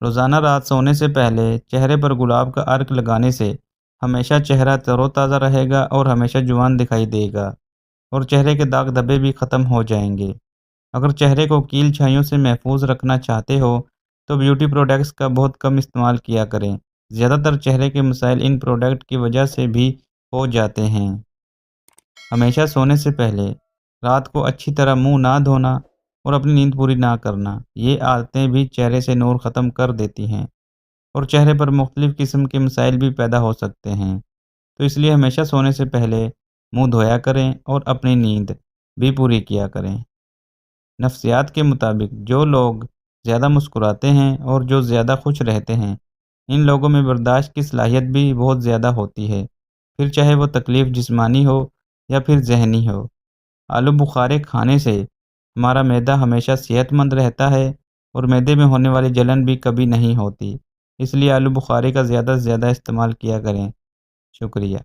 روزانہ رات سونے سے پہلے چہرے پر گلاب کا عرق لگانے سے ہمیشہ چہرہ تر و تازہ رہے گا اور ہمیشہ جوان دکھائی دے گا، اور چہرے کے داغ دھبے بھی ختم ہو جائیں گے۔ اگر چہرے کو کیل چھائیوں سے محفوظ رکھنا چاہتے ہو تو بیوٹی پروڈکٹس کا بہت کم استعمال کیا کریں۔ زیادہ تر چہرے کے مسائل ان پروڈکٹ کی وجہ سے بھی ہو جاتے ہیں۔ ہمیشہ سونے سے پہلے رات کو اچھی طرح منہ نہ دھونا اور اپنی نیند پوری نہ کرنا، یہ عادتیں بھی چہرے سے نور ختم کر دیتی ہیں اور چہرے پر مختلف قسم کے مسائل بھی پیدا ہو سکتے ہیں۔ تو اس لیے ہمیشہ سونے سے پہلے منہ دھویا کریں اور اپنی نیند بھی پوری کیا کریں۔ نفسیات کے مطابق جو لوگ زیادہ مسکراتے ہیں اور جو زیادہ خوش رہتے ہیں، ان لوگوں میں برداشت کی صلاحیت بھی بہت زیادہ ہوتی ہے، پھر چاہے وہ تکلیف جسمانی ہو یا پھر ذہنی ہو۔ آلو بخارے کھانے سے ہمارا معدہ ہمیشہ صحت مند رہتا ہے اور معدے میں ہونے والی جلن بھی کبھی نہیں ہوتی۔ اس لیے آلو بخارے کا زیادہ سے زیادہ استعمال کیا کریں۔ شکریہ۔